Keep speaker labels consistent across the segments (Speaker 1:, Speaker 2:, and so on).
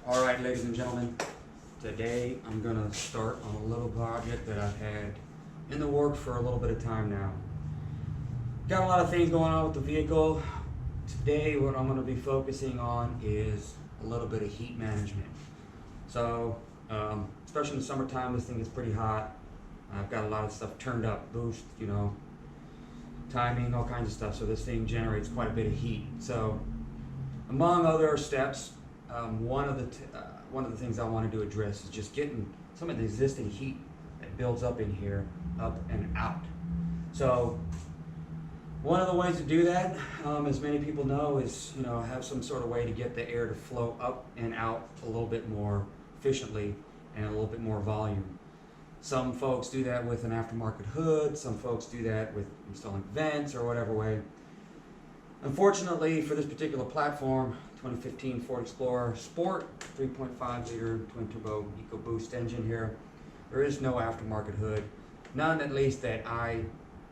Speaker 1: Alright, ladies and gentlemen, today I'm going to start on a little project that I've had in the works for a little bit of time now. Got a lot of things going on with the vehicle. Today what I'm going to be focusing on is a little bit of heat management. So, especially in the summertime, this thing is pretty hot. I've got a lot of stuff turned up, boost, timing, all kinds of stuff, so this thing generates quite a bit of heat. So, among other steps, one of the things I wanted to address is just getting some of the existing heat that builds up in here up and out. So one of the ways to do that, as many people know, is have some sort of way to get the air to flow up and out a little bit more efficiently and a little bit more volume. Some folks do that with an aftermarket hood. Some folks do that with installing vents or whatever way. Unfortunately, for this particular platform, 2015 Ford Explorer Sport, 3.5 liter twin turbo EcoBoost engine here, there is no aftermarket hood. None, at least, that I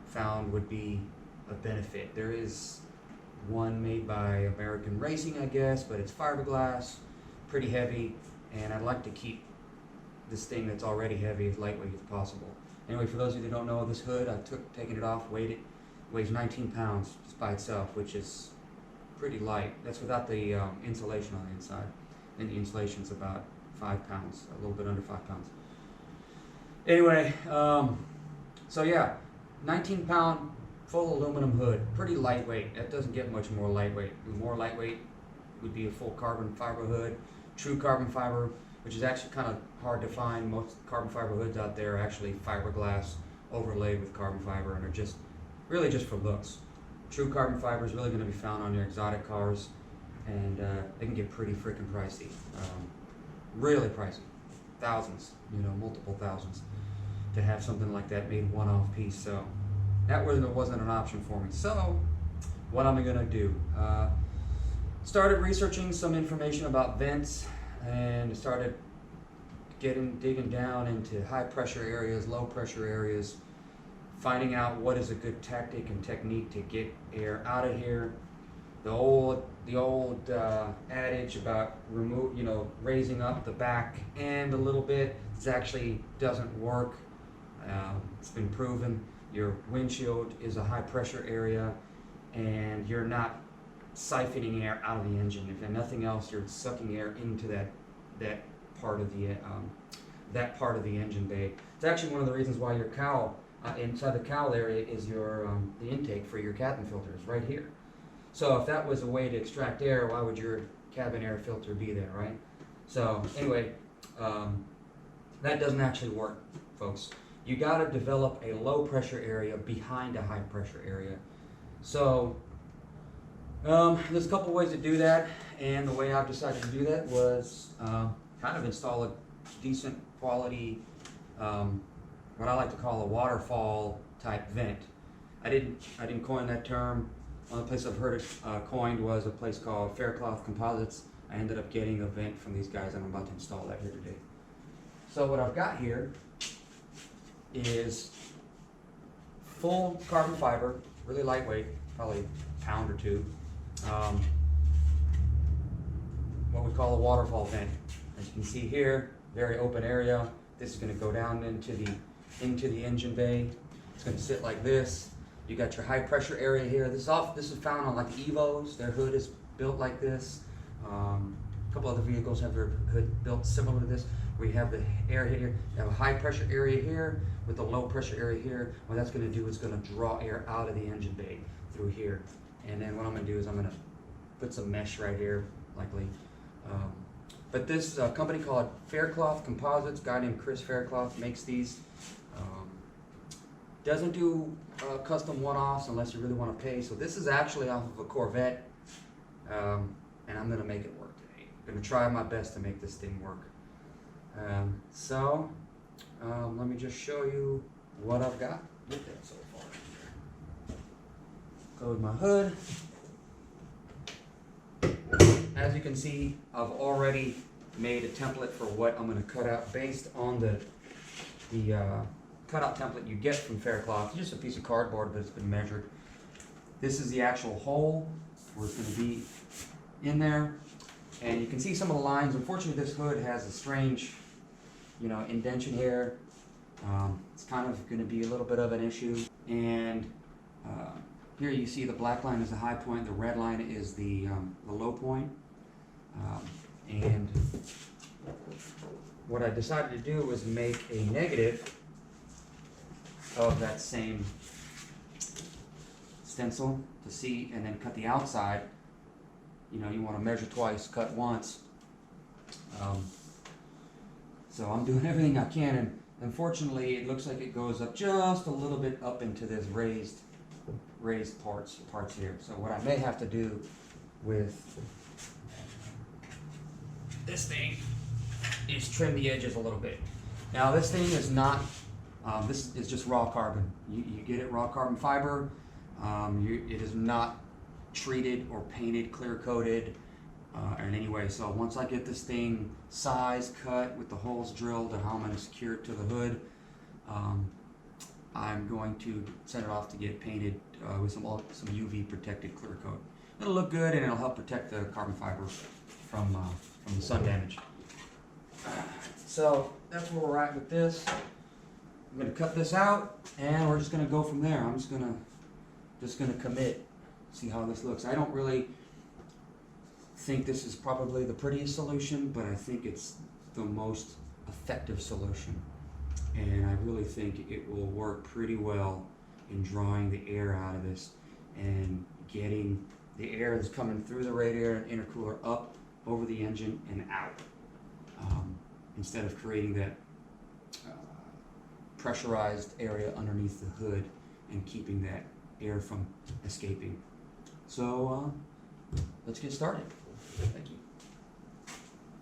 Speaker 1: found would be a benefit. There is one made by American Racing, I guess, but it's fiberglass, pretty heavy, and I'd like to keep this thing that's already heavy as lightweight as possible. Anyway, for those of you that don't know, this hood, I've taken it off, weighed it, weighs 19 pounds just by itself, which is pretty light. That's without the insulation on the inside, and the insulation's about 5 pounds, a little bit under 5 pounds. Anyway, so yeah, 19 pound full aluminum hood, pretty lightweight. That doesn't get much more lightweight. More lightweight would be a full carbon fiber hood, true carbon fiber, which is actually kind of hard to find. Most carbon fiber hoods out there are actually fiberglass overlaid with carbon fiber and are just really just for looks. True carbon fiber is really going to be found on your exotic cars, and they can get pretty freaking pricey. Really pricey. Thousands, multiple thousands to have something like that made one-off piece. So that wasn't an option for me. So what am I going to do? Started researching some information about vents and started digging down into high pressure areas, low pressure areas, finding out what is a good tactic and technique to get air out of here. The old adage about raising up the back end a little bit, this actually doesn't work. It's been proven. Your windshield is a high pressure area, and you're not siphoning air out of the engine. If nothing else, you're sucking air into that part of the engine bay. It's actually one of the reasons why your cowl, inside the cowl area, is the intake for your cabin filters right here. So if that was a way to extract air, why would your cabin air filter be there, right? So anyway, that doesn't actually work, folks. You got to develop a low pressure area behind a high pressure area. So there's a couple ways to do that, and the way I've decided to do that was kind of install a decent quality, what I like to call a waterfall type vent. I didn't coin that term. One place I've heard it coined was a place called Faircloth Composites. I ended up getting a vent from these guys, and I'm about to install that here today. So what I've got here is full carbon fiber, really lightweight, probably a pound or two. What we call a waterfall vent. As you can see here, very open area. This is going to go down into the engine bay. It's going to sit like this. You got your high pressure area here. This is found on like Evos. Their hood is built like this. A couple other vehicles have their hood built similar to this, where you have the air here. You have a high pressure area here with a low pressure area here. What that's going to do is going to draw air out of the engine bay through here. And then what I'm going to do is I'm going to put some mesh right here, likely. But this company called Faircloth Composites, a guy named Chris Faircloth makes these. Doesn't do custom one-offs unless you really want to pay. So this is actually off of a Corvette, and I'm going to make it work today. I'm going to try my best to make this thing work. Let me just show you what I've got with it so far. Go with my hood. As you can see, I've already made a template for what I'm going to cut out based on the cutout template you get from Faircloth. It's just a piece of cardboard, but it's been measured. This is the actual hole where it's going to be in there. And you can see some of the lines. Unfortunately, this hood has a strange, indentation here. It's kind of going to be a little bit of an issue. And here you see the black line is the high point, the red line is the low point. And what I decided to do was make a negative of that same stencil to see, and then cut the outside. You want to measure twice, cut once. So I'm doing everything I can, and unfortunately it looks like it goes up just a little bit up into this raised parts here. So what I may have to do with this thing is trim the edges a little bit. Now this thing is not, this is just raw carbon. You get it raw carbon fiber. It is not treated or painted, clear coated in any way. So once I get this thing size cut with the holes drilled and how I'm going to secure it to the hood, I'm going to send it off to get painted with some UV protected clear coat. It'll look good and it'll help protect the carbon fiber from the sun damage. So that's where we're at with this. I'm going to cut this out and we're just going to go from there. I'm just going to commit, see how this looks. I don't really think this is probably the prettiest solution, but I think it's the most effective solution. And I really think it will work pretty well in drawing the air out of this and getting the air that's coming through the radiator and intercooler up over the engine and out, instead of creating that pressurized area underneath the hood and keeping that air from escaping. So let's get started. Thank you.